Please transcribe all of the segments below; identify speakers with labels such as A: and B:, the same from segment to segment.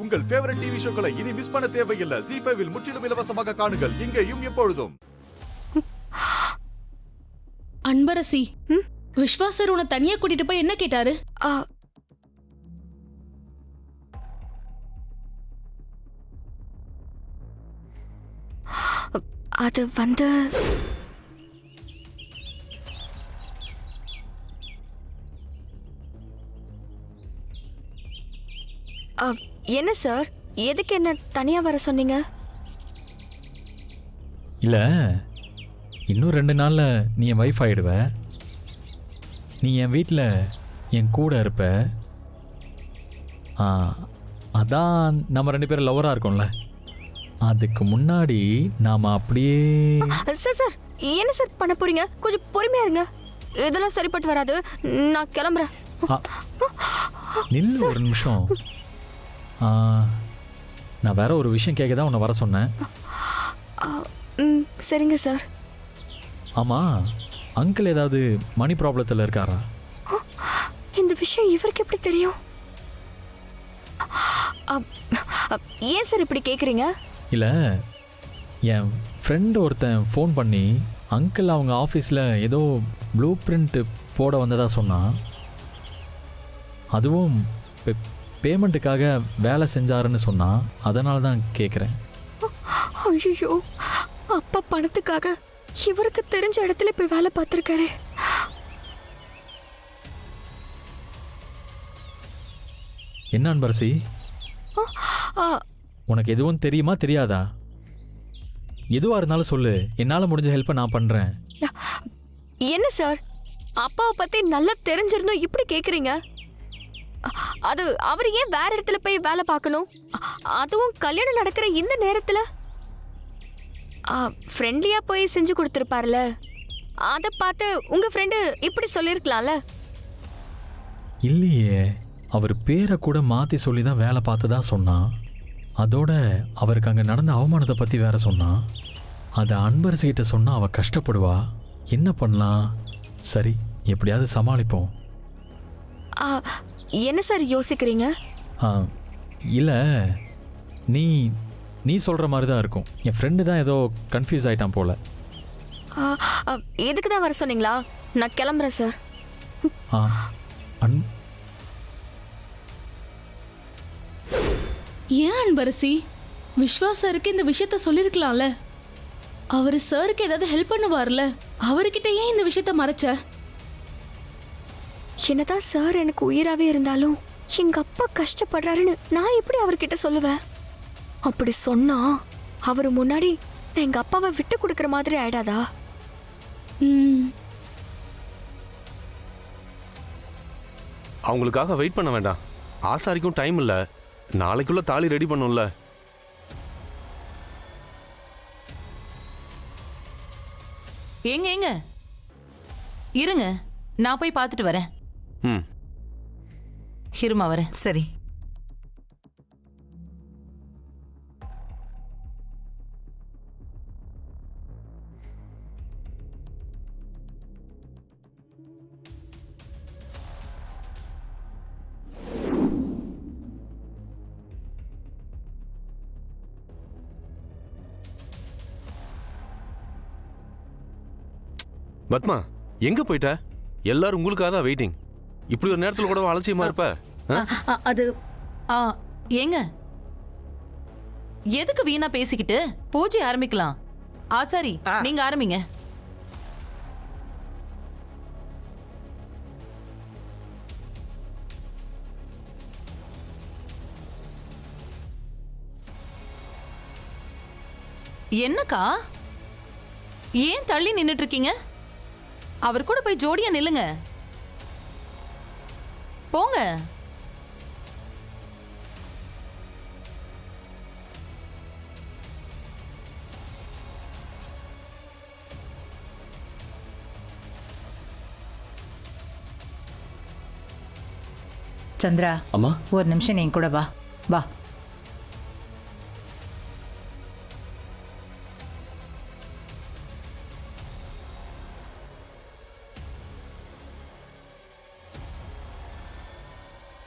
A: உங்கள் favourite TV ஷோக்களை இனி miss பண்ண தேவையில்லை. ZEE5 இல் முற்றிலும் இலவசமாக காணுங்கள். இங்கேயும் எப்பொழுதும்.
B: அன்பரசி, விஸ்வாசர் உன்னை தனியா கூட்டிட்டு போய் என்ன கேட்டாரு?
C: அது வந்து என்ன சார், எதுக்கு என்ன தனியா வர சொன்னீங்க?
D: இல்ல, இன்னும் 2 நாள்ல நீ என் வைஃப் ஆயிடுவ. நீ என் வீட்டில் என் கூட இருப்ப. அதான் நம்ம 2 பேரும் லவராக இருக்கோம்ல. அதுக்கு முன்னாடி நாம் அப்படியே.
C: சார் சார், என்ன சார் பண்ண போறீங்க? கொஞ்சம் பொறுமையா இருங்க. இதெல்லாம் சரிப்பட்டு வராது. நான் கிளம்புறேன்.
D: நில்லு ஒரு நிமிஷம். நான் வேற ஒரு விஷயம் கேட்க தான் உன்னை வர சொன்னேன்.
C: சரிங்க சார்.
D: ஆமாம், அங்கிள் ஏதாவது மணி ப்ராப்ளத்தில் இருக்காரா?
C: இந்த விஷயம் இவருக்கு எப்படி தெரியும்? ஏன் சார் இப்படி கேட்குறீங்க?
D: இல்லை, என் ஃப்ரெண்டு ஒருத்தன் ஃபோன் பண்ணி அங்கிள் அவங்க ஆஃபீஸில் ஏதோ ப்ளூ பிரிண்ட் போட வந்ததாக சொன்னான். அதுவும் பேமெண்ட்டுக்காக வேலை செஞ்சாருன்னு சொன்னான். அதனால தான் கேட்குறேன்.
C: ஐயோ, அப்பா பணத்துக்காக இவருக்கு தெரிஞ்ச இடத்துல போய் வேலை பார்த்துருக்காரு.
D: என்ன அன்பரசி, உனக்கு எதுவும் தெரியுமா தெரியாதா? எதுவாக இருந்தாலும் சொல்லு, என்னால் முடிஞ்ச ஹெல்ப்பை நான் பண்ணுறேன்.
C: என்ன சார், அப்பாவை பற்றி நல்லா தெரிஞ்சிருந்தோம் இப்படி கேட்குறீங்க? அது அவர் ஏன் வேற இடத்துல போய் வேலை பார்க்கணும்? அதுவும் கல்யாணம் நடக்கிற இந்த நேரத்தில் ஃப்ரெண்ட்லியாக போய் செஞ்சு கொடுத்துருப்பார்ல. அதை பார்த்து உங்கள் ஃப்ரெண்டு இப்படி சொல்லியிருக்கலாம்ல.
D: இல்லையே, அவர் பேரை கூட மாற்றி சொல்லி தான் வேலை பார்த்ததா சொன்னான். அதோட அவருக்கு அங்கே நடந்த அவமானத்தை பற்றி வேற சொன்னான். அதை அன்பரசிகிட்ட சொன்னால் அவள் கஷ்டப்படுவா. என்ன பண்ணலாம்? சரி, எப்படியாவது சமாளிப்போம்.
C: என்ன சார் யோசிக்கிறீங்க?
D: இல்லை, நீ சொல்கிற மாதிரி தான் இருக்கும். என் ஃப்ரெண்டு தான் ஏதோ கன்ஃபியூஸ் ஆகிட்டான் போல.
C: எதுக்கு தான் வர சொன்னீங்களா? நான் கிளம்புறேன் சார்.
B: ஏன் அன்பரசி, விஸ்வாசருக்கு இந்த விஷயத்த சொல்லிருக்கலாம்ல. அவரு சாருக்கு ஏதாவது ஹெல்ப் பண்ணுவார்ல. அவர்கிட்ட ஏன் இந்த விஷயத்த மறைச்ச?
C: என்னதான் சார் எனக்கு உயிராவே இருந்தாலும் எங்க அப்பா கஷ்டப்படுறாருன்னு நான் எப்படி அவர்கிட்ட சொல்லுவேன்? அப்படி சொன்னா அவரு முன்னாடி நான் எங்க அப்பாவை விட்டு கொடுக்கற மாதிரி ஆயிடாதா?
E: அவங்களுக்காக வெயிட் பண்ண வேண்டாம். ஆசாரிக்கும் டைம் இல்லை. நாளைக்குள்ள தாலி ரெடி பண்ணும்ல.
F: ஏங்க இருங்க, நான் போய் பார்த்துட்டு வரேன். இருமா வரேன். சரி.
E: பத்மா, எங்க போயிட்ட? எல்லாரும் உங்களுக்காக தான் வெயிட்டிங். இப்படி ஒரு நேரத்தில் கூட அலட்சியமா இருப்ப?
F: அது ஏங்க, எதுக்கு வீணா பேசிக்கிட்டு? பூஜை ஆரம்பிக்கலாம். ஆசாரி, நீங்க ஆரம்பிங்க. என்னக்கா, ஏன் தள்ளி நின்னுட்டு இருக்கீங்க? அவர் கூட போய் ஜோடியா நில்லுங்க. போங்க.
G: சந்திரா,
H: அம்மா
G: ஒரு நிமிஷம் நீ கூட வா. வா.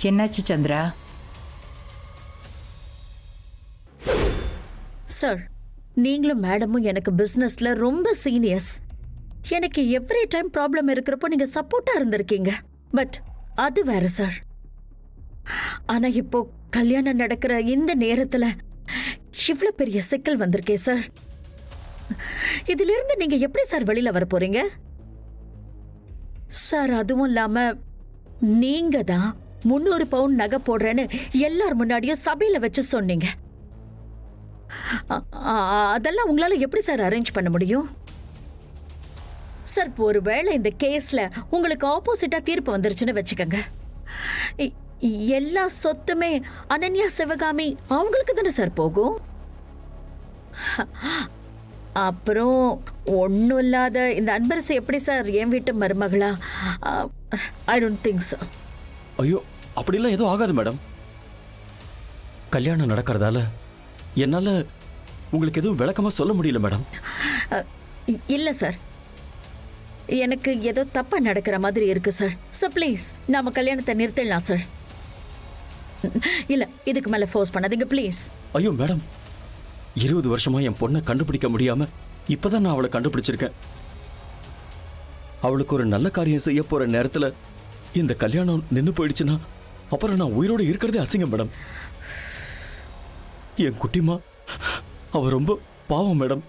G: என்னாச்சு சந்திரா?
H: சார், நீங்களும் மேடமும் எனக்கு பிசினஸ்ல ரொம்ப சீனியர்ஸ். எனக்கு எவ்ரி டைம் ப்ராப்ளம் இருக்கிறப்போ நீங்க சப்போர்ட்டா இருந்திருக்கீங்க. பட் அது வேற சார். ஆனா இப்போ கல்யாணம் நடக்கிற இந்த நேரத்துல இவ்வளவு பெரிய சிக்கல் வந்திருக்கே சார். இதுல இருந்து நீங்க எப்படி சார் வெளியில வர போறீங்க சார்? அதுவும் இல்லாம நீங்க தான் 300 பவுண்ட் நகை போடுறேன்னு எல்லார் முன்னாடியும் சபையில வச்சு சொன்னீங்க. அதெல்லாம் உங்களால எப்படி சார் அரேஞ்ச் பண்ண முடியும் சார்? ஒருவேளை இந்த கேஸ்ல உங்களுக்கு ஆப்போசிட்டா தீர்ப்பு வந்துருச்சுன்னு வச்சுக்கோங்க, எல்லா சொத்துமே அனன்யா சிவகாமி அவங்களுக்கு தானே சார் போகும். அப்புறம் ஒன்றும் இல்லாத இந்த அன்பரசு எப்படி சார் என் வீட்டு மருமகளா? I don't think so.
I: ஐயோ, அப்படிலாம் எதுவும் ஆகாது மேடம். கல்யாணம் நடக்கிறதால என்னால உங்களுக்கு எதுவும் விளக்கமா சொல்ல முடியல மேடம்.
H: இல்ல சார், எனக்கு ஏதோ தப்பா நடக்கிற மாதிரி இருக்கு சார். ஸோ ப்ளீஸ் நாம கல்யாணத்தை நிறுத்திடலாம் சார். இல்ல, இதுக்கு மேல ஃபோர்ஸ் பண்ணாதீங்க ப்ளீஸ்.
I: ஐயோ மேடம், 20 வருஷமா என் பொண்ணை கண்டுபிடிக்க முடியாம இப்பதான் நான் அவளை கண்டுபிடிச்சிருக்கேன். அவளுக்கு ஒரு நல்ல காரியம் செய்ய போற நேரத்துல இந்த கல்யாணம் நின்னு போயிடுச்சுன்னா அப்புறம் நான் உயிரோடு இருக்கிறதே அசிங்கம் மேடம். என் குட்டிமா அவ ரொம்ப பாவம் மேடம்.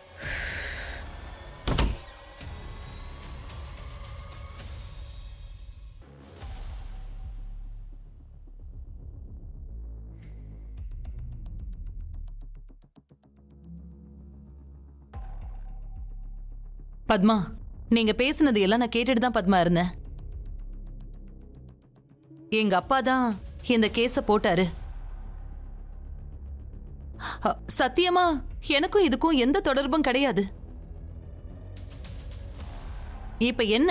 F: பத்மா, நீங்க பேசுனது எல்லாம் நான் கேட்டுட்டு தான் பத்மா இருந்தேன். எங்க அப்பா தான் இந்த கேஸ போட்டாரு. சத்தியமா எனக்கும் இதுக்கும் எந்த தொடர்பும் கிடையாது. இப்ப என்ன,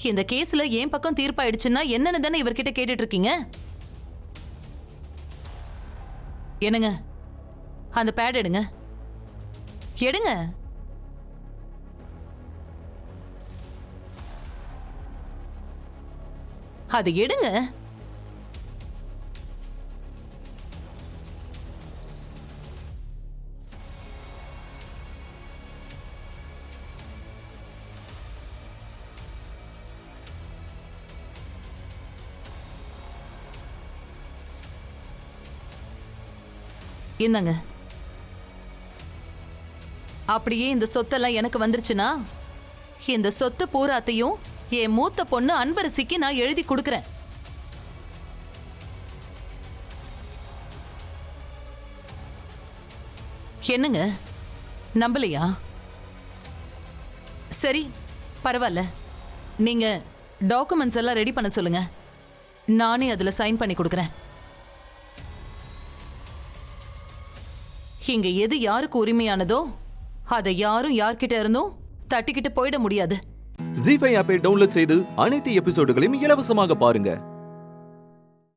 F: இந்த கேஸ்ல என் பக்கம் தீர்ப்பாயிடுச்சுன்னா என்னன்னு தானே இவர்கிட்ட கேட்டுட்டு இருக்கீங்க? என்னங்க, அந்த பேட் எடுங்க, எடுங்க. அது எடுங்க. என்னங்க, அப்படியே இந்த சொத்தெல்லாம் எனக்கு வந்துருச்சுன்னா இந்த சொத்து பூராத்தையும் என் மூத்த பொண்ணு அன்பரசிக்கு நான் எழுதி கொடுக்கிறேன். என்னங்க, நம்பலையா? சரி, பரவாயில்ல. நீங்க டாக்குமெண்ட்ஸ் எல்லாம் ரெடி பண்ண சொல்லுங்க, நானே அதுல சைன் பண்ணி கொடுக்கிறேன். இங்க எது யாருக்கு உரிமையானதோ அதை யாரும் யார்கிட்ட இருந்தும் தட்டிக்கிட்டு போயிட முடியாது.
J: ஜீ5 ஆப்பை டவுன்லோட் செய்து அனைத்து எபிசோடுகளையும் இலவசமாக பாருங்க.